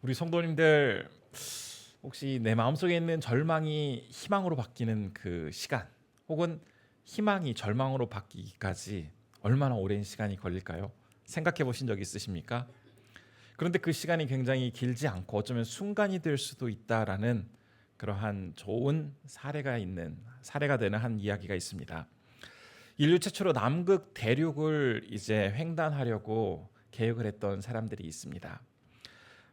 우리 성도님들 혹시 내 마음속에 있는 절망이 희망으로 바뀌는 그 시간, 혹은 희망이 절망으로 바뀌기까지 얼마나 오랜 시간이 걸릴까요? 생각해 보신 적 있으십니까? 그런데 그 시간이 굉장히 길지 않고 어쩌면 순간이 될 수도 있다라는 그러한 좋은 사례가 되는 한 이야기가 있습니다. 인류 최초로 남극 대륙을 이제 횡단하려고 계획을 했던 사람들이 있습니다.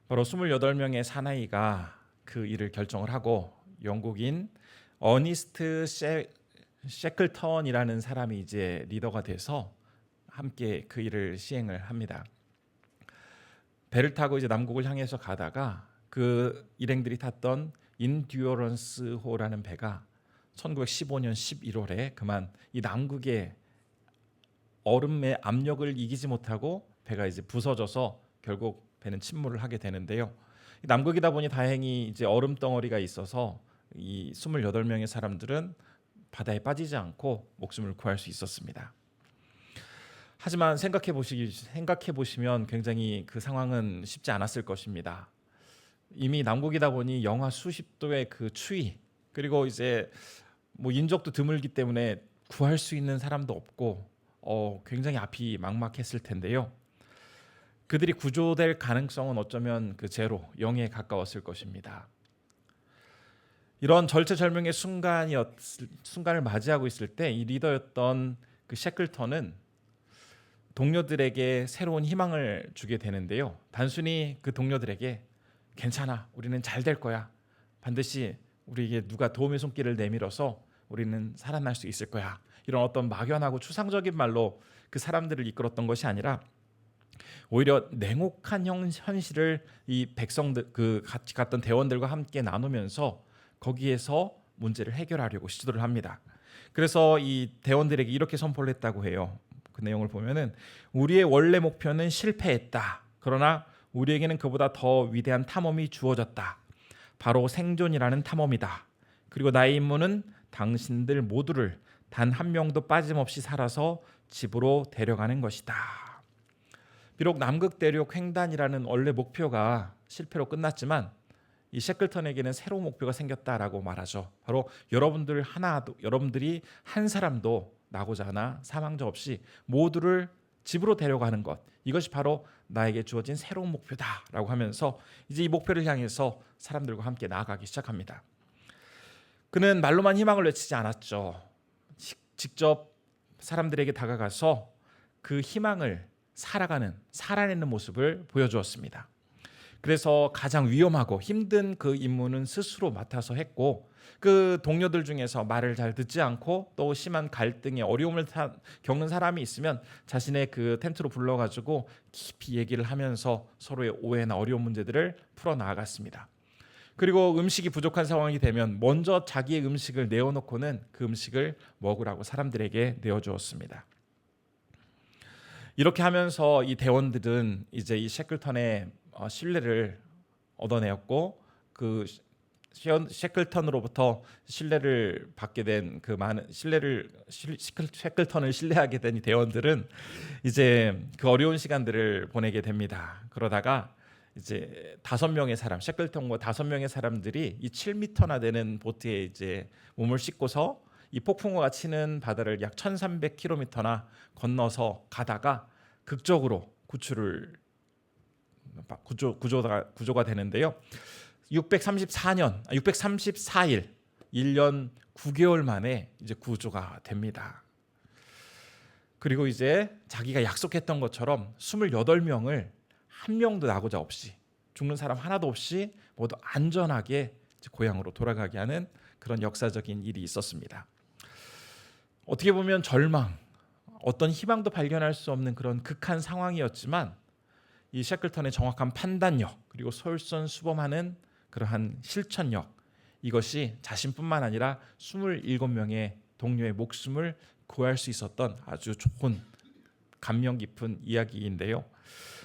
바로 28명의 사나이가 그 일을 결정을 하고 영국인 어니스트 셰클턴이라는 사람이 이제 리더가 돼서 함께 그 일을 시행을 합니다. 배를 타고 이제 남극을 향해서 가다가 그 일행들이 탔던 인듀어런스호라는 배가 1915년 11월에 그만 이 남극의 얼음의 압력을 이기지 못하고 배가 이제 부서져서 결국 배는 침몰을 하게 되는데요. 남극이다 보니 다행히 이제 얼음 덩어리가 있어서 이 28명의 사람들은 바다에 빠지지 않고 목숨을 구할 수 있었습니다. 하지만 생각해 보시면 굉장히 그 상황은 쉽지 않았을 것입니다. 이미 남극이다 보니 영하 수십 도의 그 추위, 그리고 이제 뭐 인적도 드물기 때문에 구할 수 있는 사람도 없고 굉장히 앞이 막막했을 텐데요. 그들이 구조될 가능성은 어쩌면 그 제로, 0에 가까웠을 것입니다. 이런 절체절명의 순간을 맞이하고 있을 때 이 리더였던 그 셰클턴은 동료들에게 새로운 희망을 주게 되는데요. 단순히 그 동료들에게 괜찮아, 우리는 잘 될 거야, 반드시 우리에게 누가 도움의 손길을 내밀어서 우리는 살아날 수 있을 거야, 이런 어떤 막연하고 추상적인 말로 그 사람들을 이끌었던 것이 아니라 오히려 냉혹한 현실을 이 백성들, 그 같이 갔던 대원들과 함께 나누면서 거기에서 문제를 해결하려고 시도를 합니다. 그래서 이 대원들에게 이렇게 선포를 했다고 해요. 그 내용을 보면은 우리의 원래 목표는 실패했다. 그러나 우리에게는 그보다 더 위대한 탐험이 주어졌다. 바로 생존이라는 탐험이다. 그리고 나의 임무는 당신들 모두를 단 한 명도 빠짐없이 살아서 집으로 데려가는 것이다. 비록 남극 대륙 횡단이라는 원래 목표가 실패로 끝났지만 이 셰클턴에게는 새로운 목표가 생겼다라고 말하죠. 바로 여러분들이 한 사람도 나고자 하나 사망자 없이 모두를 집으로 데려가는 것, 이것이 바로 나에게 주어진 새로운 목표다라고 하면서 이제 이 목표를 향해서 사람들과 함께 나아가기 시작합니다. 그는 말로만 희망을 외치지 않았죠. 직접 사람들에게 다가가서 그 희망을 살아내는 모습을 보여주었습니다. 그래서 가장 위험하고 힘든 그 임무는 스스로 맡아서 했고, 그 동료들 중에서 말을 잘 듣지 않고 또 심한 갈등에 어려움을 겪는 사람이 있으면 자신의 그 텐트로 불러가지고 깊이 얘기를 하면서 서로의 오해나 어려운 문제들을 풀어나갔습니다. 그리고 음식이 부족한 상황이 되면 먼저 자기의 음식을 내어놓고는 그 음식을 먹으라고 사람들에게 내어주었습니다. 이렇게 하면서 이 대원들은 이제 이 셰클턴의 신뢰를 얻어내었고, 그 셰클턴으로부터 신뢰를 받게 된 그 많은 셰클턴을 신뢰하게 된 이 대원들은 이제 그 어려운 시간들을 보내게 됩니다. 그러다가 이제 5명의 사람, 셰클턴과 5명의 사람들이 이 7m나 되는 보트에 이제 몸을 싣고서 이 폭풍우가 치는 바다를 약 1300km나 건너서 가다가 극적으로 구조가 되는데요. 634일, 1년 9개월 만에 이제 구조가 됩니다. 그리고 이제 자기가 약속했던 것처럼 28명을 한 명도 나고자 없이, 죽는 사람 하나도 없이 모두 안전하게 고향으로 돌아가게 하는 그런 역사적인 일이 있었습니다. 어떻게 보면 절망, 어떤 희망도 발견할 수 없는 그런 극한 상황이었지만 이 셰클턴의 정확한 판단력, 그리고 솔선수범하는 그러한 실천력, 이것이 자신뿐만 아니라 27명의 동료의 목숨을 구할 수 있었던 아주 좋은 감명 깊은 이야기인데요.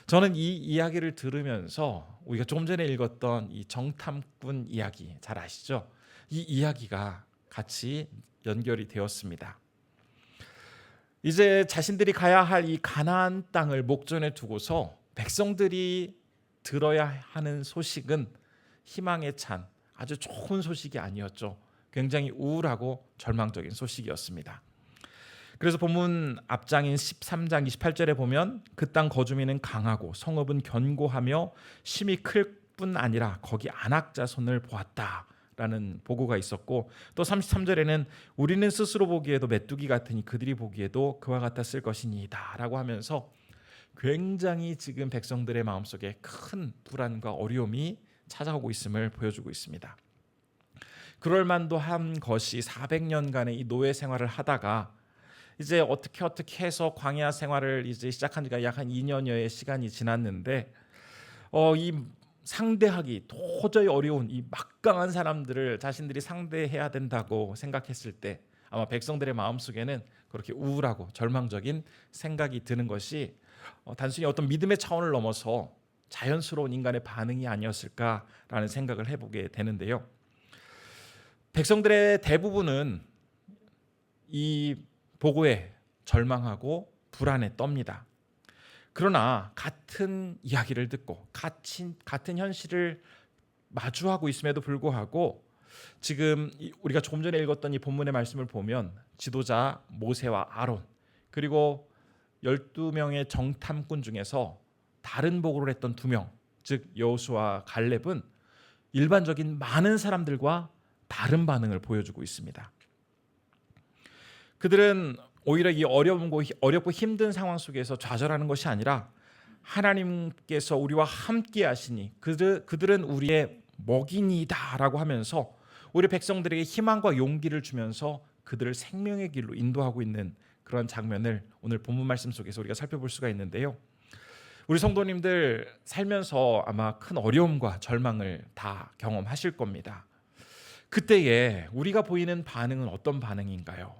저는 이 이야기를 들으면서 우리가 조금 전에 읽었던 이 정탐꾼 이야기 잘 아시죠? 이 이야기가 같이 연결이 되었습니다. 이제 자신들이 가야 할 이 가나안 땅을 목전에 두고서 백성들이 들어야 하는 소식은 희망에 찬 아주 좋은 소식이 아니었죠. 굉장히 우울하고 절망적인 소식이었습니다. 그래서 본문 앞장인 13장 28절에 보면 그 땅 거주민은 강하고 성읍은 견고하며 심이 클 뿐 아니라 거기 안악 자손을 보았다라는 보고가 있었고, 또 33절에는 우리는 스스로 보기에도 메뚜기 같으니 그들이 보기에도 그와 같았을 것이니이다 라고 하면서 굉장히 지금 백성들의 마음속에 큰 불안과 어려움이 찾아오고 있음을 보여주고 있습니다. 그럴 만도 한 것이 400년간의 이 노예 생활을 하다가 이제 어떻게 해서 광야 생활을 이제 시작한 지가 약 한 2년여의 시간이 지났는데 이 상대하기 도저히 어려운 이 막강한 사람들을 자신들이 상대해야 된다고 생각했을 때 아마 백성들의 마음속에는 그렇게 우울하고 절망적인 생각이 드는 것이 단순히 어떤 믿음의 차원을 넘어서 자연스러운 인간의 반응이 아니었을까라는 생각을 해보게 되는데요. 백성들의 대부분은 이 보고에 절망하고 불안에 떱니다. 그러나 같은 이야기를 듣고 같은 현실을 마주하고 있음에도 불구하고 지금 우리가 조금 전에 읽었던 이 본문의 말씀을 보면 지도자 모세와 아론 그리고 12명의 정탐꾼 중에서 다른 보고를 했던 2명, 즉 여호수아와 갈렙은 일반적인 많은 사람들과 다른 반응을 보여주고 있습니다. 그들은 오히려 이 어렵고 힘든 상황 속에서 좌절하는 것이 아니라 하나님께서 우리와 함께 하시니 그들은 우리의 먹이니다라고 하면서 우리 백성들에게 희망과 용기를 주면서 그들을 생명의 길로 인도하고 있는 그런 장면을 오늘 본문 말씀 속에서 우리가 살펴볼 수가 있는데요. 우리 성도님들 살면서 아마 큰 어려움과 절망을 다 경험하실 겁니다. 그때에 우리가 보이는 반응은 어떤 반응인가요?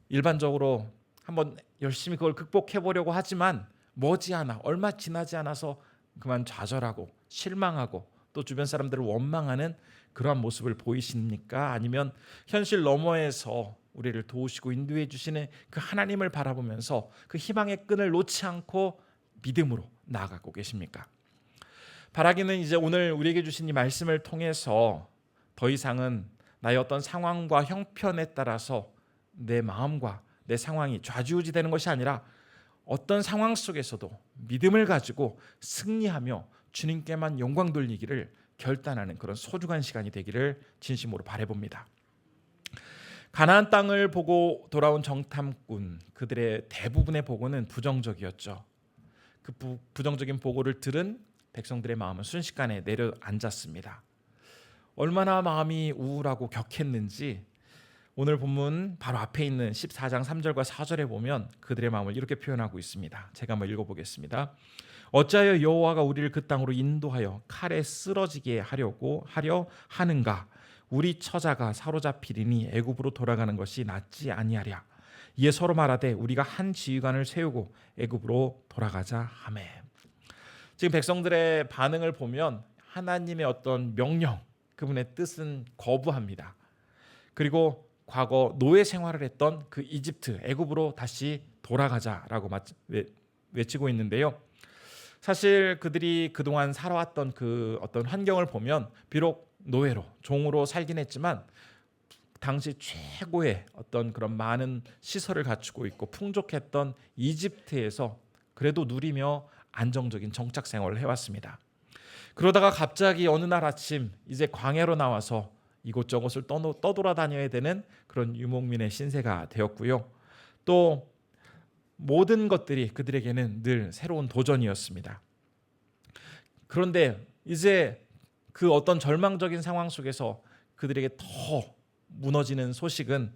일반적으로 한번 열심히 그걸 극복해 보려고 하지만 머지않아 얼마 지나지 않아서 그만 좌절하고 실망하고 또 주변 사람들을 원망하는 그러한 모습을 보이십니까? 아니면 현실 너머에서 우리를 도우시고 인도해 주시는 그 하나님을 바라보면서 그 희망의 끈을 놓지 않고 믿음으로 나아가고 계십니까? 바라기는 이제 오늘 우리에게 주신 이 말씀을 통해서 더 이상은 나의 어떤 상황과 형편에 따라서 내 마음과 내 상황이 좌지우지되는 것이 아니라 어떤 상황 속에서도 믿음을 가지고 승리하며 주님께만 영광 돌리기를 결단하는 그런 소중한 시간이 되기를 진심으로 바라봅니다. 가나안 땅을 보고 돌아온 정탐꾼, 그들의 대부분의 보고는 부정적이었죠. 그 부정적인 보고를 들은 백성들의 마음은 순식간에 내려앉았습니다. 얼마나 마음이 우울하고 격했는지 오늘 본문 바로 앞에 있는 14장 3절과 4절에 보면 그들의 마음을 이렇게 표현하고 있습니다. 제가 한번 읽어보겠습니다. 어찌하여 여호와가 우리를 그 땅으로 인도하여 칼에 쓰러지게 하려 하는가? 우리 처자가 사로잡히리니 애굽으로 돌아가는 것이 낫지 아니하랴. 이에 서로 말하되 우리가 한 지휘관을 세우고 애굽으로 돌아가자 하매. 지금 백성들의 반응을 보면 하나님의 어떤 명령, 그분의 뜻은 거부합니다. 그리고 과거 노예 생활을 했던 그 이집트, 애굽으로 다시 돌아가자라고 외치고 있는데요. 사실 그들이 그동안 살아왔던 그 어떤 환경을 보면 비록 노예로, 종으로 살긴 했지만 당시 최고의 어떤 그런 많은 시설을 갖추고 있고 풍족했던 이집트에서 그래도 누리며 안정적인 정착 생활을 해왔습니다. 그러다가 갑자기 어느 날 아침 이제 광야로 나와서 이곳저곳을 떠돌아다녀야 되는 그런 유목민의 신세가 되었고요. 또 모든 것들이 그들에게는 늘 새로운 도전이었습니다. 그런데 이제 그 어떤 절망적인 상황 속에서 그들에게 더 무너지는 소식은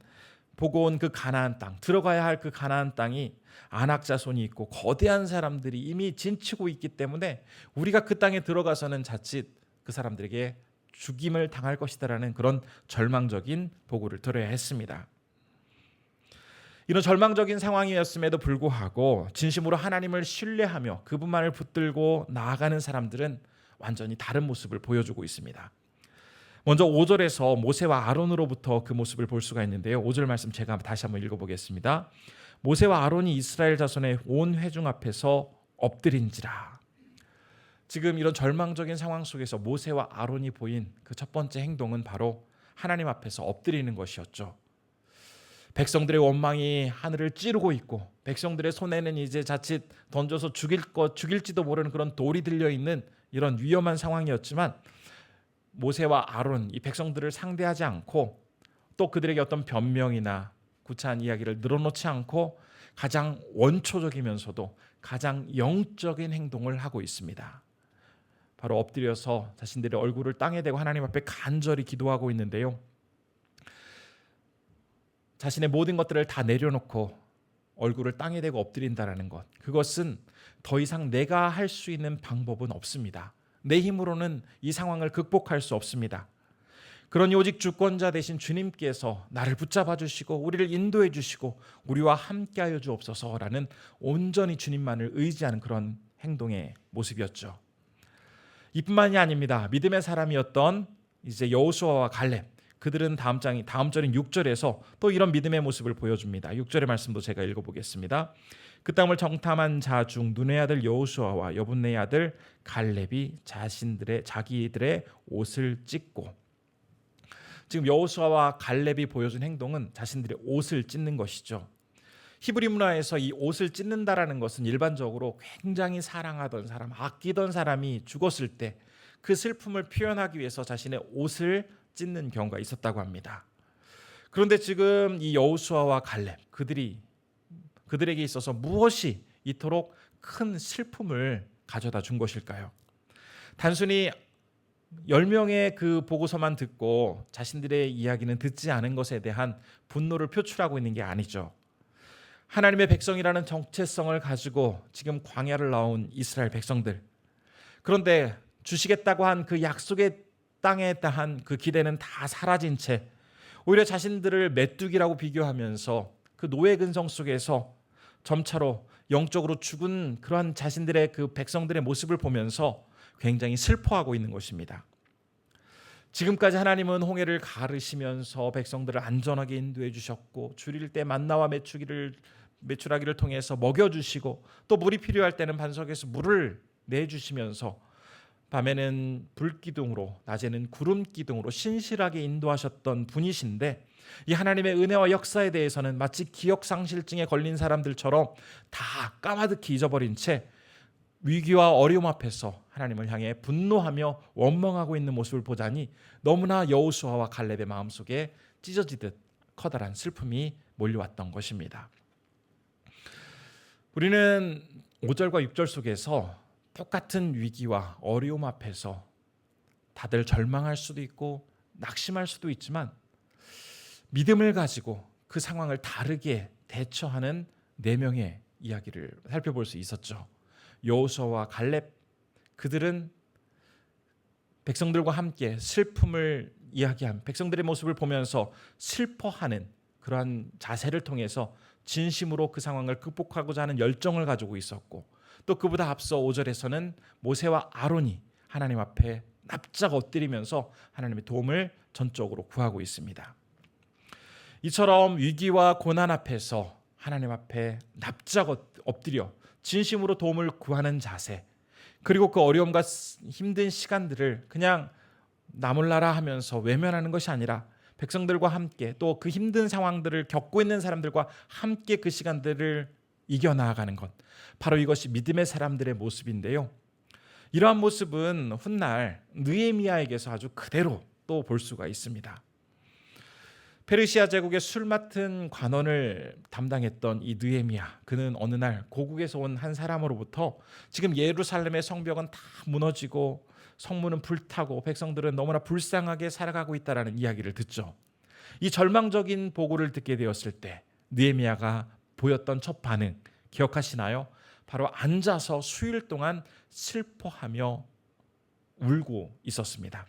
보고 온 그 가나안 땅, 들어가야 할 그 가나안 땅이 안악 자손이 있고 거대한 사람들이 이미 진치고 있기 때문에 우리가 그 땅에 들어가서는 자칫 그 사람들에게 죽임을 당할 것이다라는 그런 절망적인 보고를 들어야 했습니다. 이런 절망적인 상황이었음에도 불구하고 진심으로 하나님을 신뢰하며 그분만을 붙들고 나아가는 사람들은 완전히 다른 모습을 보여주고 있습니다. 먼저 5절에서 모세와 아론으로부터 그 모습을 볼 수가 있는데요. 5절 말씀 제가 다시 한번 읽어보겠습니다. 모세와 아론이 이스라엘 자손의 온 회중 앞에서 엎드린지라. 지금 이런 절망적인 상황 속에서 모세와 아론이 보인 그 첫 번째 행동은 바로 하나님 앞에서 엎드리는 것이었죠. 백성들의 원망이 하늘을 찌르고 있고 백성들의 손에는 이제 자칫 던져서 죽일지도 모르는 그런 돌이 들려 있는 이런 위험한 상황이었지만 모세와 아론 이 백성들을 상대하지 않고 또 그들에게 어떤 변명이나 구차한 이야기를 늘어놓지 않고 가장 원초적이면서도 가장 영적인 행동을 하고 있습니다. 바로 엎드려서 자신들의 얼굴을 땅에 대고 하나님 앞에 간절히 기도하고 있는데요. 자신의 모든 것들을 다 내려놓고 얼굴을 땅에 대고 엎드린다라는 것, 그것은 더 이상 내가 할 수 있는 방법은 없습니다. 내 힘으로는 이 상황을 극복할 수 없습니다. 그러니 오직 주권자 되신 주님께서 나를 붙잡아 주시고 우리를 인도해 주시고 우리와 함께하여 주옵소서라는 온전히 주님만을 의지하는 그런 행동의 모습이었죠. 이뿐만이 아닙니다. 믿음의 사람이었던 이제 여호수아와 갈렙, 그들은 다음 절인 6절에서 또 이런 믿음의 모습을 보여줍니다. 6절의 말씀도 제가 읽어보겠습니다. 그 땅을 정탐한 자 중 눈의 아들 여호수아와 여분네의 아들 갈렙이 자기들의 옷을 찢고, 지금 여호수아와 갈렙이 보여준 행동은 자신들의 옷을 찢는 것이죠. 히브리 문화에서 이 옷을 찢는다라는 것은 일반적으로 굉장히 사랑하던 사람, 아끼던 사람이 죽었을 때 그 슬픔을 표현하기 위해서 자신의 옷을 찢는 경우가 있었다고 합니다. 그런데 지금 이 여호수아와 갈렙, 그들에게 있어서 무엇이 이토록 큰 슬픔을 가져다 준 것일까요? 단순히 10명의 그 보고서만 듣고 자신들의 이야기는 듣지 않은 것에 대한 분노를 표출하고 있는 게 아니죠. 하나님의 백성이라는 정체성을 가지고 지금 광야를 나온 이스라엘 백성들, 그런데 주시겠다고 한 그 약속의 땅에 대한 그 기대는 다 사라진 채 오히려 자신들을 메뚜기라고 비교하면서 그 노예 근성 속에서 점차로 영적으로 죽은 그러한 자신들의 그 백성들의 모습을 보면서 굉장히 슬퍼하고 있는 것입니다. 지금까지 하나님은 홍해를 가르시면서 백성들을 안전하게 인도해 주셨고, 줄일 때 만나와 메추라기를 통해서 먹여주시고, 또 물이 필요할 때는 반석에서 물을 내주시면서 밤에는 불기둥으로 낮에는 구름기둥으로 신실하게 인도하셨던 분이신데, 이 하나님의 은혜와 역사에 대해서는 마치 기억상실증에 걸린 사람들처럼 다 까마득히 잊어버린 채 위기와 어려움 앞에서 하나님을 향해 분노하며 원망하고 있는 모습을 보자니 너무나 여호수아와 갈렙의 마음속에 찢어지듯 커다란 슬픔이 몰려왔던 것입니다. 우리는 5절과 6절 속에서 똑같은 위기와 어려움 앞에서 다들 절망할 수도 있고 낙심할 수도 있지만 믿음을 가지고 그 상황을 다르게 대처하는 4명의 이야기를 살펴볼 수 있었죠. 여호수아와 갈렙, 그들은 백성들과 함께 슬픔을 이야기한 백성들의 모습을 보면서 슬퍼하는 그러한 자세를 통해서 진심으로 그 상황을 극복하고자 하는 열정을 가지고 있었고, 또 그보다 앞서 5절에서는 모세와 아론이 하나님 앞에 납작 엎드리면서 하나님의 도움을 전적으로 구하고 있습니다. 이처럼 위기와 고난 앞에서 하나님 앞에 납작 엎드려 진심으로 도움을 구하는 자세, 그리고 그 어려움과 힘든 시간들을 그냥 나몰라라 하면서 외면하는 것이 아니라 백성들과 함께 또 그 힘든 상황들을 겪고 있는 사람들과 함께 그 시간들을 이겨나가는 것, 바로 이것이 믿음의 사람들의 모습인데요. 이러한 모습은 훗날 느헤미야에게서 아주 그대로 또 볼 수가 있습니다. 페르시아 제국의 술 맡은 관원을 담당했던 이 느헤미야, 그는 어느 날 고국에서 온 한 사람으로부터 지금 예루살렘의 성벽은 다 무너지고 성문은 불타고 백성들은 너무나 불쌍하게 살아가고 있다라는 이야기를 듣죠. 이 절망적인 보고를 듣게 되었을 때 느헤미야가 보였던 첫 반응 기억하시나요? 바로 앉아서 수일 동안 슬퍼하며 울고 있었습니다.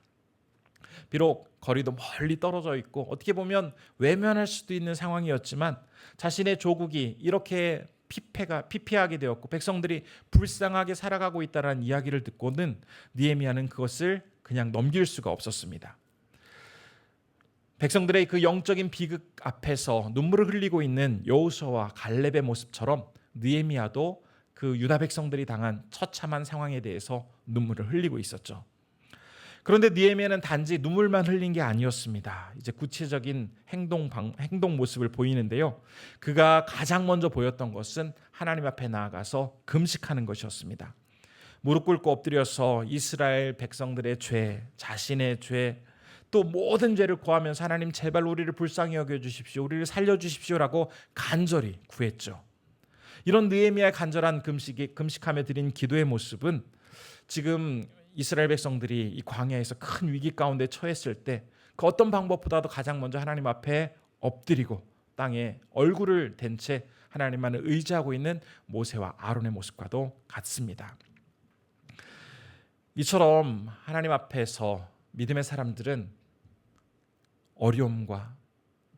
비록 거리도 멀리 떨어져 있고 어떻게 보면 외면할 수도 있는 상황이었지만 자신의 조국이 이렇게 피폐하게 되었고 백성들이 불쌍하게 살아가고 있다는 이야기를 듣고는 느헤미야는 그것을 그냥 넘길 수가 없었습니다. 백성들의 그 영적인 비극 앞에서 눈물을 흘리고 있는 여호수아와 갈렙의 모습처럼 느헤미야도 그 유다 백성들이 당한 처참한 상황에 대해서 눈물을 흘리고 있었죠. 그런데 느헤미야는 단지 눈물만 흘린 게 아니었습니다. 이제 구체적인 행동 모습을 보이는데요. 그가 가장 먼저 보였던 것은 하나님 앞에 나아가서 금식하는 것이었습니다. 무릎 꿇고 엎드려서 이스라엘 백성들의 죄, 자신의 죄, 또 모든 죄를 고하면서 하나님 제발 우리를 불쌍히 여겨주십시오, 우리를 살려주십시오라고 간절히 구했죠. 이런 느헤미야의 간절한 금식하며 드린 기도의 모습은 지금 이스라엘 백성들이 이 광야에서 큰 위기 가운데 처했을 때 그 어떤 방법보다도 가장 먼저 하나님 앞에 엎드리고 땅에 얼굴을 댄 채 하나님만을 의지하고 있는 모세와 아론의 모습과도 같습니다. 이처럼 하나님 앞에서 믿음의 사람들은 어려움과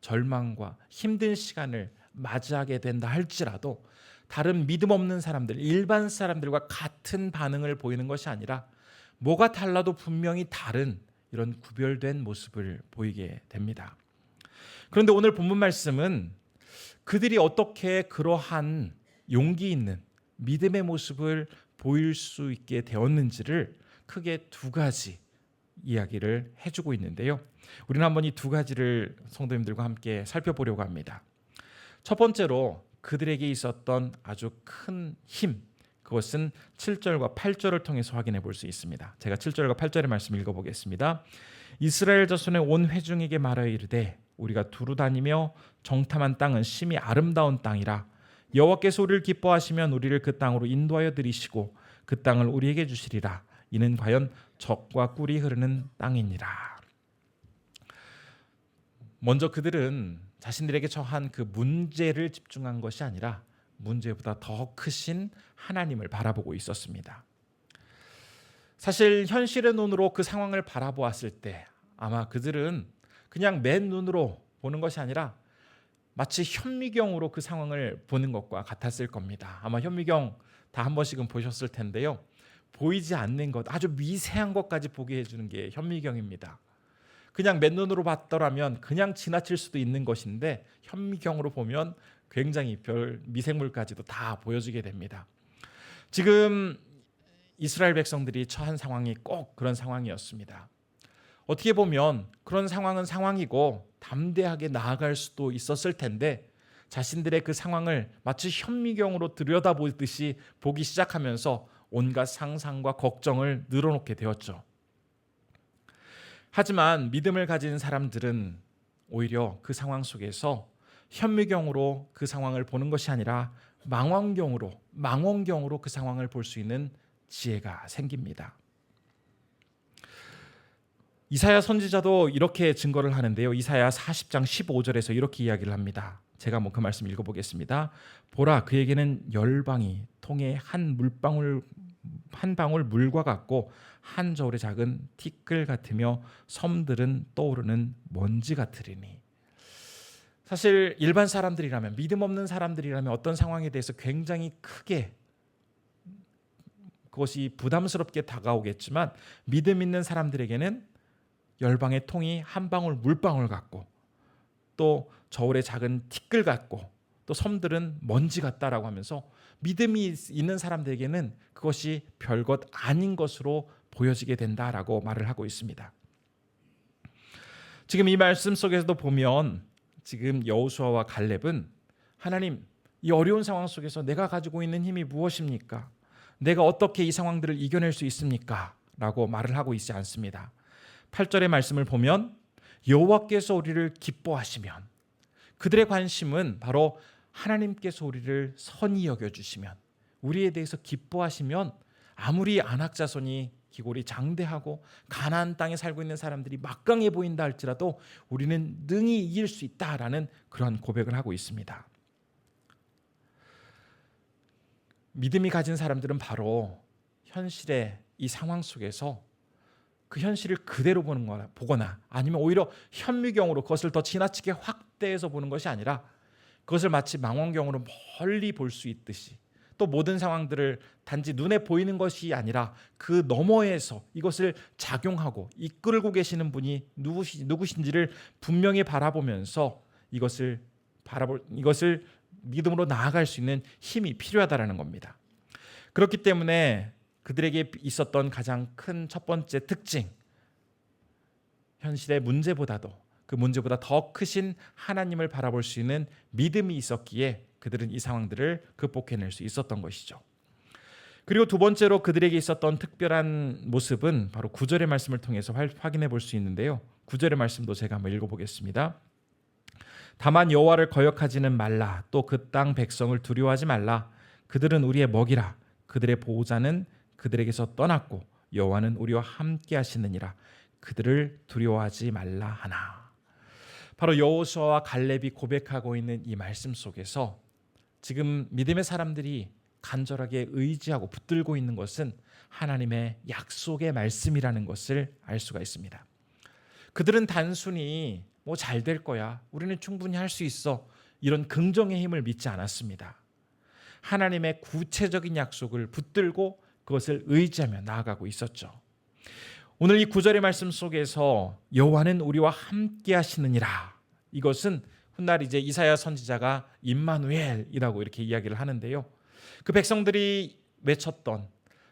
절망과 힘든 시간을 맞이하게 된다 할지라도 다른 믿음 없는 사람들, 일반 사람들과 같은 반응을 보이는 것이 아니라 뭐가 달라도 분명히 다른 이런 구별된 모습을 보이게 됩니다. 그런데 오늘 본문 말씀은 그들이 어떻게 그러한 용기 있는 믿음의 모습을 보일 수 있게 되었는지를 크게 두 가지 이야기를 해주고 있는데요. 우리는 한번 이 두 가지를 성도님들과 함께 살펴보려고 합니다. 첫 번째로 그들에게 있었던 아주 큰 힘, 그것은 7절과 8절을 통해서 확인해 볼 수 있습니다. 제가 7절과 8절의 말씀 읽어보겠습니다. 이스라엘 자손의 온 회중에게 말하여 이르되 우리가 두루 다니며 정탐한 땅은 심히 아름다운 땅이라 여호와께서 우리를 기뻐하시면 우리를 그 땅으로 인도하여 들이시고 그 땅을 우리에게 주시리라. 이는 과연 젖과 꿀이 흐르는 땅이니라. 먼저 그들은 자신들에게 처한 그 문제를 집중한 것이 아니라 문제보다 더 크신 하나님을 바라보고 있었습니다. 사실 현실의 눈으로 그 상황을 바라보았을 때 아마 그들은 그냥 맨 눈으로 보는 것이 아니라 마치 현미경으로 그 상황을 보는 것과 같았을 겁니다. 아마 현미경 다 한 번씩은 보셨을 텐데요. 보이지 않는 것, 아주 미세한 것까지 보게 해주는 게 현미경입니다. 그냥 맨눈으로 봤더라면 그냥 지나칠 수도 있는 것인데 현미경으로 보면 굉장히 별 미생물까지도 다 보여주게 됩니다. 지금 이스라엘 백성들이 처한 상황이 꼭 그런 상황이었습니다. 어떻게 보면 그런 상황은 상황이고 담대하게 나아갈 수도 있었을 텐데 자신들의 그 상황을 마치 현미경으로 들여다보듯이 보기 시작하면서 온갖 상상과 걱정을 늘어놓게 되었죠. 하지만 믿음을 가진 사람들은 오히려 그 상황 속에서 현미경으로 그 상황을 보는 것이 아니라 망원경으로 그 상황을 볼 수 있는 지혜가 생깁니다. 이사야 선지자도 이렇게 증거를 하는데요. 이사야 40장 15절에서 이렇게 이야기를 합니다. 제가 그 말씀 읽어보겠습니다. 보라, 그에게는 열방이 통에 한 방울 물과 같고 한 저울의 작은 티끌 같으며 섬들은 떠오르는 먼지 같으리니. 사실 일반 사람들이라면, 믿음 없는 사람들이라면 어떤 상황에 대해서 굉장히 크게 그것이 부담스럽게 다가오겠지만 믿음 있는 사람들에게는 열방의 통이 한 방울 물방울 같고 또 저울의 작은 티끌 같고 또 섬들은 먼지 같다라고 하면서 믿음이 있는 사람들에게는 그것이 별것 아닌 것으로 보여지게 된다라고 말을 하고 있습니다. 지금 이 말씀 속에서도 보면 지금 여호수아와 갈렙은 하나님, 이 어려운 상황 속에서 내가 가지고 있는 힘이 무엇입니까? 내가 어떻게 이 상황들을 이겨낼 수 있습니까? 라고 말을 하고 있지 않습니다. 8절의 말씀을 보면 여호와께서 우리를 기뻐하시면, 그들의 관심은 바로 하나님께서 우리를 선히 여겨주시면, 우리에 대해서 기뻐하시면 아무리 안악자손이 기골이 장대하고 가나안 땅에 살고 있는 사람들이 막강해 보인다 할지라도 우리는 능히 이길 수 있다라는 그러한 고백을 하고 있습니다. 믿음이 가진 사람들은 바로 현실의 이 상황 속에서 그 현실을 그대로 보거나 아니면 오히려 현미경으로 그것을 더 지나치게 확대해서 보는 것이 아니라 그것을 마치 망원경으로 멀리 볼 수 있듯이, 또 모든 상황들을 단지 눈에 보이는 것이 아니라 그 너머에서 이것을 작용하고 이끌고 계시는 분이 누구신지를 분명히 바라보면서 이것을 믿음으로 나아갈 수 있는 힘이 필요하다라는 겁니다. 그렇기 때문에 그들에게 있었던 가장 큰 첫 번째 특징, 현실의 문제보다도 그 문제보다 더 크신 하나님을 바라볼 수 있는 믿음이 있었기에 그들은 이 상황들을 극복해낼 수 있었던 것이죠. 그리고 두 번째로 그들에게 있었던 특별한 모습은 바로 9절의 말씀을 통해서 확인해 볼 수 있는데요. 9절의 말씀도 제가 한번 읽어보겠습니다. 다만 여호와를 거역하지는 말라. 또 그 땅 백성을 두려워하지 말라. 그들은 우리의 먹이라. 그들의 보호자는 그들에게서 떠났고 여호와는 우리와 함께 하시느니라. 그들을 두려워하지 말라 하나. 바로 여호수아와 갈렙이 고백하고 있는 이 말씀 속에서 지금 믿음의 사람들이 간절하게 의지하고 붙들고 있는 것은 하나님의 약속의 말씀이라는 것을 알 수가 있습니다. 그들은 단순히 뭐 잘 될 거야, 우리는 충분히 할 수 있어, 이런 긍정의 힘을 믿지 않았습니다. 하나님의 구체적인 약속을 붙들고 그것을 의지하며 나아가고 있었죠. 오늘 이 9절의 말씀 속에서 여호와는 우리와 함께 하시느니라, 이것은 훗날 이제 이사야 선지자가 임마누엘이라고 이렇게 이야기를 하는데요. 그 백성들이 외쳤던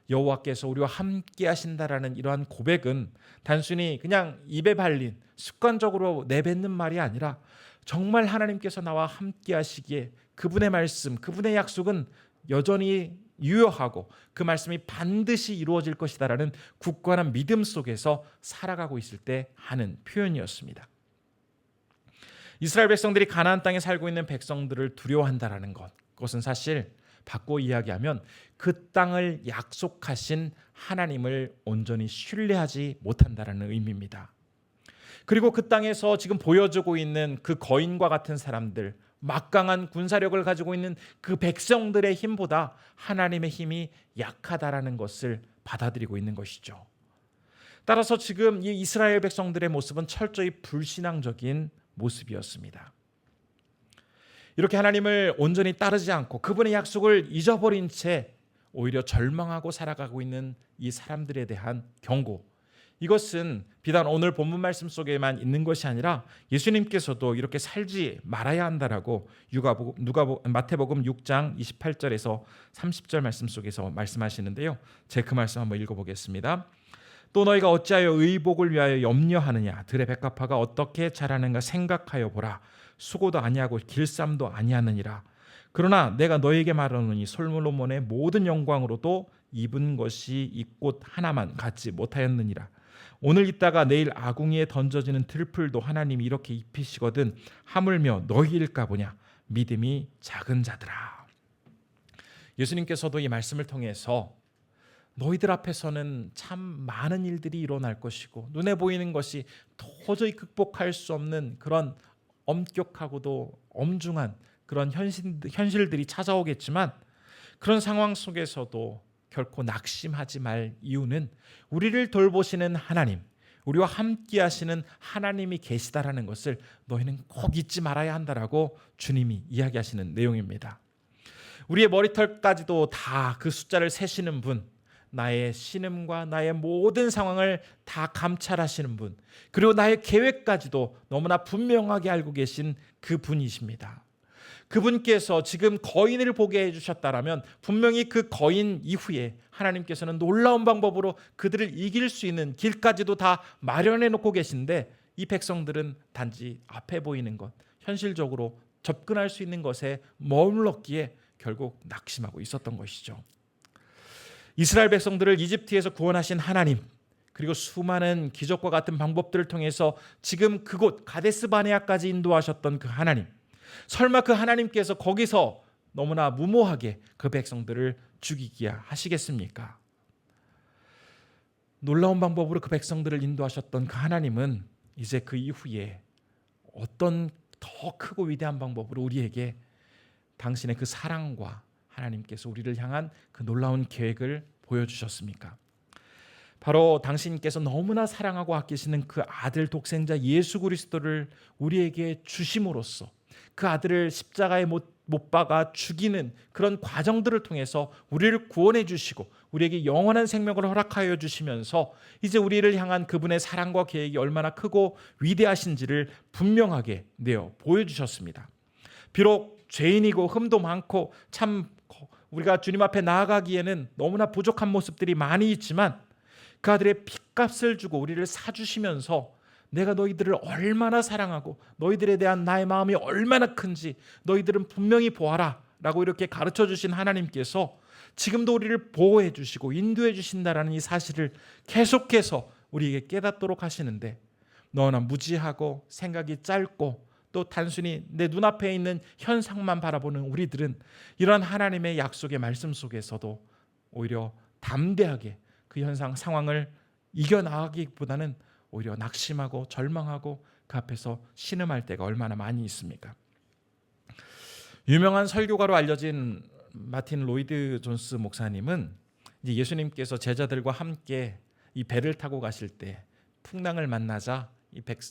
여호와께서 우리와 함께 하신다라는 이러한 고백은 단순히 그냥 입에 발린 습관적으로 내뱉는 말이 아니라 정말 하나님께서 나와 함께 하시기에 그분의 말씀, 그분의 약속은 여전히 유효하고 그 말씀이 반드시 이루어질 것이다라는 굳건한 믿음 속에서 살아가고 있을 때 하는 표현이었습니다. 이스라엘 백성들이 가나안 땅에 살고 있는 백성들을 두려워한다라는 것, 그것은 사실 바꿔 이야기하면 그 땅을 약속하신 하나님을 온전히 신뢰하지 못한다라는 의미입니다. 그리고 그 땅에서 지금 보여주고 있는 그 거인과 같은 사람들, 막강한 군사력을 가지고 있는 그 백성들의 힘보다 하나님의 힘이 약하다라는 것을 받아들이고 있는 것이죠. 따라서 지금 이 이스라엘 백성들의 모습은 철저히 불신앙적인 모습이었습니다. 이렇게 하나님을 온전히 따르지 않고 그분의 약속을 잊어버린 채 오히려 절망하고 살아가고 있는 이 사람들에 대한 경고, 이것은 비단 오늘 본문 말씀 속에만 있는 것이 아니라 예수님께서도 이렇게 살지 말아야 한다라고 마태복음 6장 28절에서 30절 말씀 속에서 말씀하시는데요. 제가 그 말씀 한번 읽어보겠습니다. 또 너희가 어찌하여 의복을 위하여 염려하느냐. 들의 백합화가 어떻게 자라는가 생각하여 보라. 수고도 아니하고 길쌈도 아니하느니라. 그러나 내가 너희에게 말하노니 솔로몬의 모든 영광으로도 입은 것이 이 꽃 하나만 갖지 못하였느니라. 오늘 있다가 내일 아궁이에 던져지는 들풀도 하나님이 이렇게 입히시거든 하물며 너희일까 보냐. 믿음이 작은 자들아. 예수님께서도 이 말씀을 통해서 너희들 앞에서는 참 많은 일들이 일어날 것이고 눈에 보이는 것이 도저히 극복할 수 없는 그런 엄격하고도 엄중한 그런 현실들이 찾아오겠지만, 그런 상황 속에서도 결코 낙심하지 말 이유는 우리를 돌보시는 하나님, 우리와 함께 하시는 하나님이 계시다라는 것을 너희는 꼭 잊지 말아야 한다라고 주님이 이야기하시는 내용입니다. 우리의 머리털까지도 다 그 숫자를 세시는 분, 나의 신음과 나의 모든 상황을 다 감찰하시는 분, 그리고 나의 계획까지도 너무나 분명하게 알고 계신 그 분이십니다. 그분께서 지금 거인을 보게 해주셨다라면 분명히 그 거인 이후에 하나님께서는 놀라운 방법으로 그들을 이길 수 있는 길까지도 다 마련해 놓고 계신데, 이 백성들은 단지 앞에 보이는 것, 현실적으로 접근할 수 있는 것에 머물렀기에 결국 낙심하고 있었던 것이죠. 이스라엘 백성들을 이집트에서 구원하신 하나님, 그리고 수많은 기적과 같은 방법들을 통해서 지금 그곳 가데스 바네아까지 인도하셨던 그 하나님, 설마 그 하나님께서 거기서 너무나 무모하게 그 백성들을 죽이기야 하시겠습니까? 놀라운 방법으로 그 백성들을 인도하셨던 그 하나님은 이제 그 이후에 어떤 더 크고 위대한 방법으로 우리에게 당신의 그 사랑과 하나님께서 우리를 향한 그 놀라운 계획을 보여주셨습니까? 바로 당신께서 너무나 사랑하고 아끼시는 그 아들 독생자 예수 그리스도를 우리에게 주심으로써 그 아들을 십자가에 못 박아 죽이는 그런 과정들을 통해서 우리를 구원해 주시고 우리에게 영원한 생명을 허락하여 주시면서 이제 우리를 향한 그분의 사랑과 계획이 얼마나 크고 위대하신지를 분명하게 내어 보여주셨습니다. 비록 죄인이고 흠도 많고 참 우리가 주님 앞에 나아가기에는 너무나 부족한 모습들이 많이 있지만 그 아들의 핏값을 주고 우리를 사주시면서 내가 너희들을 얼마나 사랑하고 너희들에 대한 나의 마음이 얼마나 큰지 너희들은 분명히 보아라 라고 이렇게 가르쳐 주신 하나님께서 지금도 우리를 보호해 주시고 인도해 주신다라는 이 사실을 계속해서 우리에게 깨닫도록 하시는데, 너무나 무지하고 생각이 짧고 또 단순히 내 눈앞에 있는 현상만 바라보는 우리들은 이런 하나님의 약속의 말씀 속에서도 오히려 담대하게 그 현상 상황을 이겨나가기보다는 오히려 낙심하고 절망하고 그 앞에서 신음할 때가 얼마나 많이 있습니까? 유명한 설교가로 알려진 마틴 로이드 존스 목사님은 이제 예수님께서 제자들과 함께 이 배를 타고 가실 때 풍랑을 만나자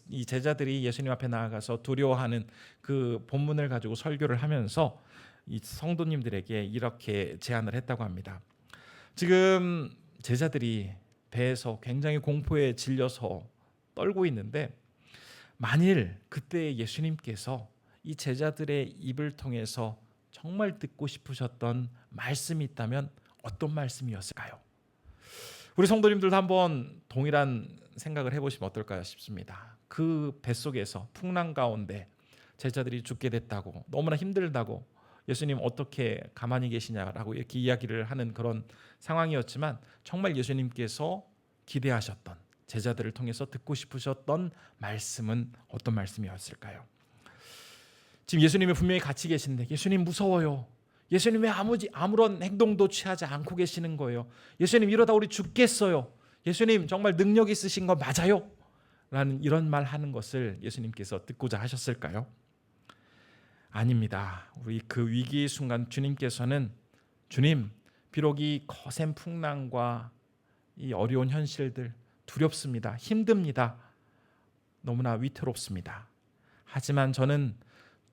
이 제자들이 예수님 앞에 나아가서 두려워하는 그 본문을 가지고 설교를 하면서 이 성도님들에게 이렇게 제안을 했다고 합니다. 지금 제자들이 배에서 굉장히 공포에 질려서 떨고 있는데, 만일 그때 예수님께서 이 제자들의 입을 통해서 정말 듣고 싶으셨던 말씀이 있다면 어떤 말씀이었을까요? 우리 성도님들도 한번 동일한 생각을 해보시면 어떨까 싶습니다. 그 뱃속에서 풍랑 가운데 제자들이 죽게 됐다고, 너무나 힘들다고, 예수님 어떻게 가만히 계시냐라고 이렇게 이야기를 하는 그런 상황이었지만, 정말 예수님께서 기대하셨던, 제자들을 통해서 듣고 싶으셨던 말씀은 어떤 말씀이었을까요? 지금 예수님이 분명히 같이 계신데 예수님 무서워요. 예수님 왜 아무런 행동도 취하지 않고 계시는 거예요? 예수님 이러다 우리 죽겠어요. 예수님 정말 능력 있으신 거 맞아요? 라는 이런 말 하는 것을 예수님께서 듣고자 하셨을까요? 아닙니다. 우리 그 위기의 순간 주님께서는, 주님 비록 이 거센 풍랑과 이 어려운 현실들 두렵습니다. 힘듭니다. 너무나 위태롭습니다. 하지만 저는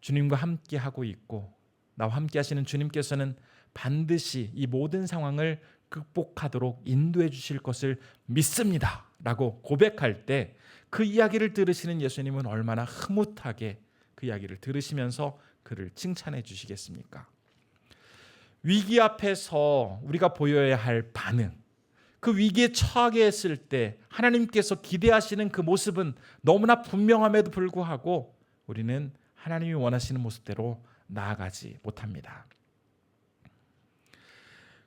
주님과 함께 하고 있고 나와 함께 하시는 주님께서는 반드시 이 모든 상황을 극복하도록 인도해 주실 것을 믿습니다 라고 고백할 때 그 이야기를 들으시는 예수님은 얼마나 흐뭇하게 그 이야기를 들으시면서 그를 칭찬해 주시겠습니까? 위기 앞에서 우리가 보여야 할 반응, 그 위기에 처하게 했을 때 하나님께서 기대하시는 그 모습은 너무나 분명함에도 불구하고 우리는 하나님이 원하시는 모습대로 나아가지 못합니다.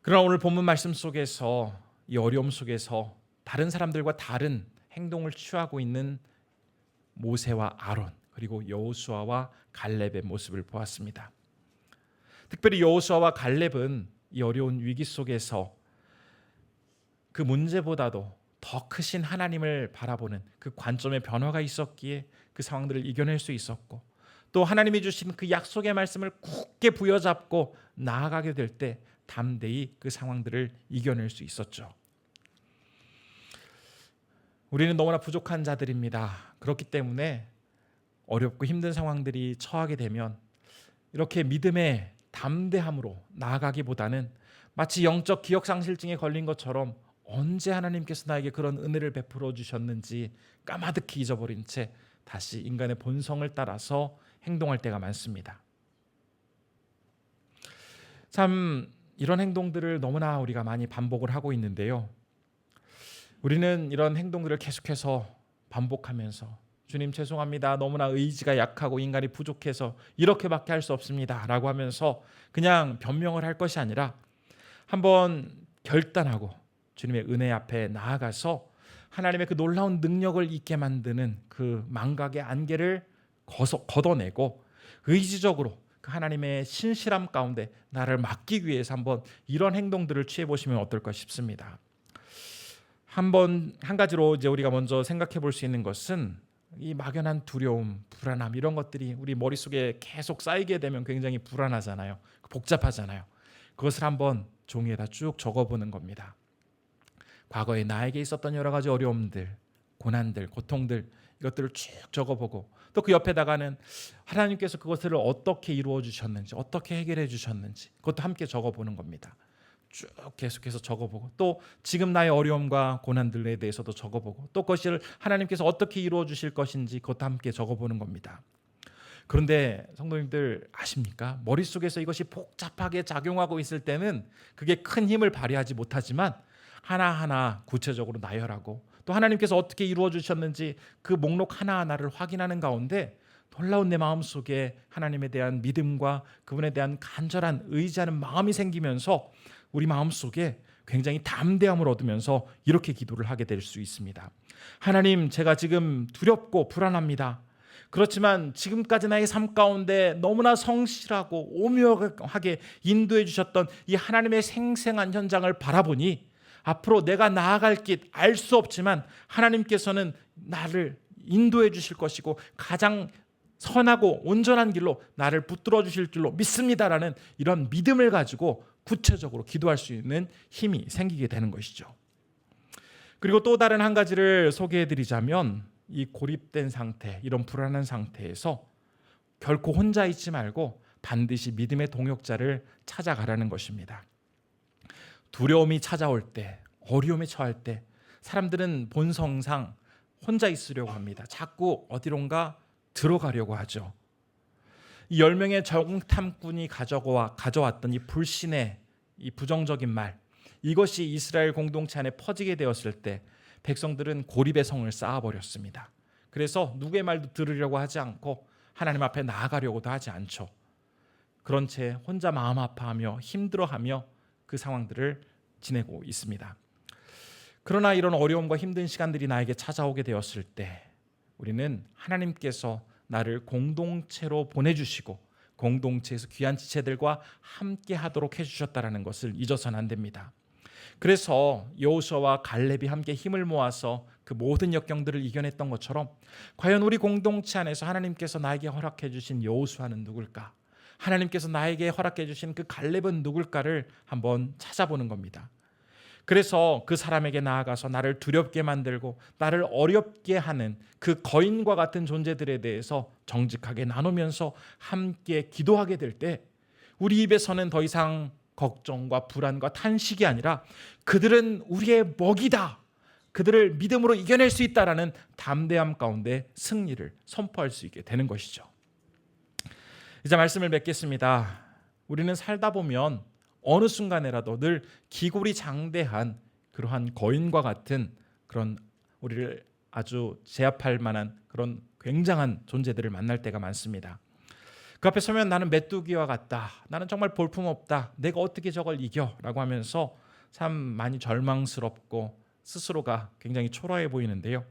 그러나 오늘 본문 말씀 속에서 이 어려움 속에서 다른 사람들과 다른 행동을 취하고 있는 모세와 아론, 그리고 여호수아와 갈렙의 모습을 보았습니다. 특별히 여호수아와 갈렙은 이 어려운 위기 속에서 그 문제보다도 더 크신 하나님을 바라보는 그 관점의 변화가 있었기에 그 상황들을 이겨낼 수 있었고, 또 하나님이 주신 그 약속의 말씀을 굳게 부여잡고 나아가게 될 때 담대히 그 상황들을 이겨낼 수 있었죠. 우리는 너무나 부족한 자들입니다. 그렇기 때문에 어렵고 힘든 상황들이 처하게 되면 이렇게 믿음의 담대함으로 나아가기보다는 마치 영적 기억상실증에 걸린 것처럼 언제 하나님께서 나에게 그런 은혜를 베풀어 주셨는지 까마득히 잊어버린 채 다시 인간의 본성을 따라서 행동할 때가 많습니다. 참 이런 행동들을 너무나 우리가 많이 반복을 하고 있는데요. 우리는 이런 행동들을 계속해서 반복하면서 주님 죄송합니다. 너무나 의지가 약하고 인간이 부족해서 이렇게밖에 할 수 없습니다. 라고 하면서 그냥 변명을 할 것이 아니라 한번 결단하고 주님의 은혜 앞에 나아가서 하나님의 그 놀라운 능력을 있게 만드는 그 망각의 안개를 걷어내고 의지적으로 그 하나님의 신실함 가운데 나를 맡기기 위해서 한번 이런 행동들을 취해 보시면 어떨까 싶습니다. 한 가지로 이제 우리가 먼저 생각해 볼 수 있는 것은 이 막연한 두려움, 불안함 이런 것들이 우리 머릿속에 계속 쌓이게 되면 굉장히 불안하잖아요. 복잡하잖아요. 그것을 한번 종이에다 쭉 적어보는 겁니다. 과거에 나에게 있었던 여러 가지 어려움들, 고난들, 고통들 이것들을 쭉 적어보고 또 그 옆에다가는 하나님께서 그것을 어떻게 이루어 주셨는지, 어떻게 해결해 주셨는지 그것도 함께 적어보는 겁니다. 쭉 계속해서 적어보고 또 지금 나의 어려움과 고난들에 대해서도 적어보고 또 그것을 하나님께서 어떻게 이루어 주실 것인지 그것도 함께 적어보는 겁니다. 그런데 성도님들 아십니까? 머릿속에서 이것이 복잡하게 작용하고 있을 때는 그게 큰 힘을 발휘하지 못하지만 하나하나 구체적으로 나열하고 또 하나님께서 어떻게 이루어 주셨는지 그 목록 하나하나를 확인하는 가운데 놀라운 내 마음속에 하나님에 대한 믿음과 그분에 대한 간절한 의지하는 마음이 생기면서 우리 마음속에 굉장히 담대함을 얻으면서 이렇게 기도를 하게 될 수 있습니다. 하나님, 제가 지금 두렵고 불안합니다. 그렇지만 지금까지 나의 삶 가운데 너무나 성실하고 오묘하게 인도해 주셨던 이 하나님의 생생한 현장을 바라보니 앞으로 내가 나아갈 길 알 수 없지만 하나님께서는 나를 인도해 주실 것이고 가장 선하고 온전한 길로 나를 붙들어 주실 줄로 믿습니다라는 이런 믿음을 가지고 구체적으로 기도할 수 있는 힘이 생기게 되는 것이죠. 그리고 또 다른 한 가지를 소개해 드리자면 이 고립된 상태, 이런 불안한 상태에서 결코 혼자 있지 말고 반드시 믿음의 동역자를 찾아가라는 것입니다. 두려움이 찾아올 때, 어려움에 처할 때 사람들은 본성상 혼자 있으려고 합니다. 자꾸 어디론가 들어가려고 하죠. 이 10명의 정탐꾼이 가져왔던 이 불신의 이 부정적인 말, 이것이 이스라엘 공동체 안에 퍼지게 되었을 때 백성들은 고립의 성을 쌓아버렸습니다. 그래서 누구의 말도 들으려고 하지 않고 하나님 앞에 나아가려고도 하지 않죠. 그런 채 혼자 마음 아파하며 힘들어하며 그 상황들을 지내고 있습니다. 그러나 이런 어려움과 힘든 시간들이 나에게 찾아오게 되었을 때 우리는 하나님께서 나를 공동체로 보내주시고 공동체에서 귀한 지체들과 함께 하도록 해주셨다는 것을 잊어서는 안 됩니다. 그래서 여호수아와 갈렙이 함께 힘을 모아서 그 모든 역경들을 이겨냈던 것처럼 과연 우리 공동체 안에서 하나님께서 나에게 허락해 주신 여호수아는 누굴까? 하나님께서 나에게 허락해 주신 그 갈렙은 누굴까를 한번 찾아보는 겁니다. 그래서 그 사람에게 나아가서 나를 두렵게 만들고 나를 어렵게 하는 그 거인과 같은 존재들에 대해서 정직하게 나누면서 함께 기도하게 될 때 우리 입에서는 더 이상 걱정과 불안과 탄식이 아니라 그들은 우리의 먹이다, 그들을 믿음으로 이겨낼 수 있다라는 담대함 가운데 승리를 선포할 수 있게 되는 것이죠. 이제 말씀을 맺겠습니다. 우리는 살다 보면 어느 순간에라도 늘 기골이 장대한 그러한 거인과 같은 그런 우리를 아주 제압할 만한 그런 굉장한 존재들을 만날 때가 많습니다. 그 앞에 서면 나는 메뚜기와 같다, 나는 정말 볼품없다, 내가 어떻게 저걸 이겨? 라고 하면서 참 많이 절망스럽고 스스로가 굉장히 초라해 보이는데요.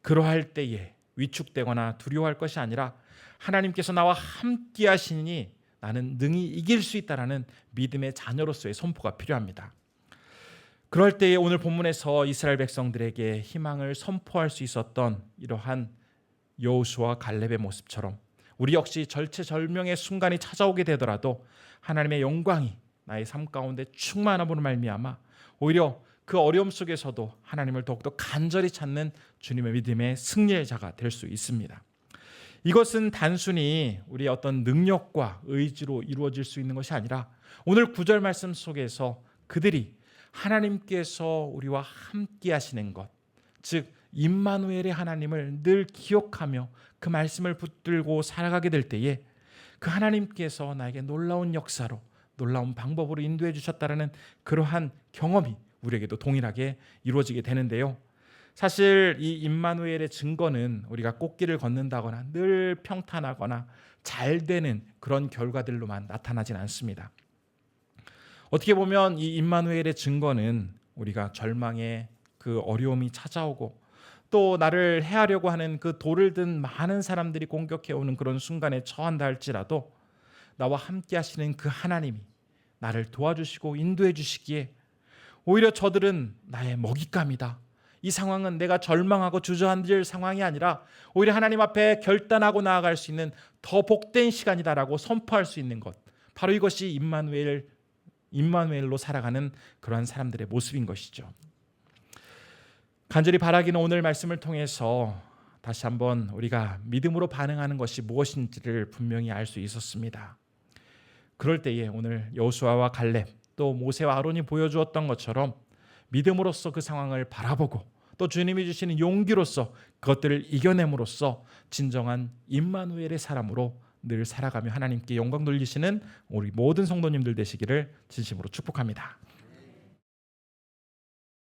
그러할 때에 위축되거나 두려워할 것이 아니라 하나님께서 나와 함께 하시니 나는 능히 이길 수 있다라는 믿음의 자녀로서의 선포가 필요합니다. 그럴 때에 오늘 본문에서 이스라엘 백성들에게 희망을 선포할 수 있었던 이러한 여호수아 갈렙의 모습처럼 우리 역시 절체절명의 순간이 찾아오게 되더라도 하나님의 영광이 나의 삶 가운데 충만함으로 말미암아 오히려 그 어려움 속에서도 하나님을 더욱더 간절히 찾는 주님의 믿음의 승리의 자가 될 수 있습니다. 이것은 단순히 우리의 어떤 능력과 의지로 이루어질 수 있는 것이 아니라 오늘 9절 말씀 속에서 그들이 하나님께서 우리와 함께 하시는 것, 즉 임마누엘의 하나님을 늘 기억하며 그 말씀을 붙들고 살아가게 될 때에 그 하나님께서 나에게 놀라운 역사로 놀라운 방법으로 인도해 주셨다는 그러한 경험이 우리에게도 동일하게 이루어지게 되는데요. 사실 이 임마누엘의 증거는 우리가 꽃길을 걷는다거나 늘 평탄하거나 잘 되는 그런 결과들로만 나타나진 않습니다. 어떻게 보면 이 임마누엘의 증거는 우리가 절망의 그 어려움이 찾아오고 또 나를 해하려고 하는 그 돌을 든 많은 사람들이 공격해오는 그런 순간에 처한다 할지라도 나와 함께 하시는 그 하나님이 나를 도와주시고 인도해 주시기에 오히려 저들은 나의 먹잇감이다, 이 상황은 내가 절망하고 주저앉을 상황이 아니라 오히려 하나님 앞에 결단하고 나아갈 수 있는 더 복된 시간이다라고 선포할 수 있는 것, 바로 이것이 임마누엘로 살아가는 그러한 사람들의 모습인 것이죠. 간절히 바라기는 오늘 말씀을 통해서 다시 한번 우리가 믿음으로 반응하는 것이 무엇인지를 분명히 알 수 있었습니다. 그럴 때에 오늘 여호수아와 갈렙 또 모세와 아론이 보여주었던 것처럼 믿음으로써 그 상황을 바라보고 또 주님이 주시는 용기로서 그것들을 이겨냄으로써 진정한 임마누엘의 사람으로 늘 살아가며 하나님께 영광 돌리시는 우리 모든 성도님들 되시기를 진심으로 축복합니다.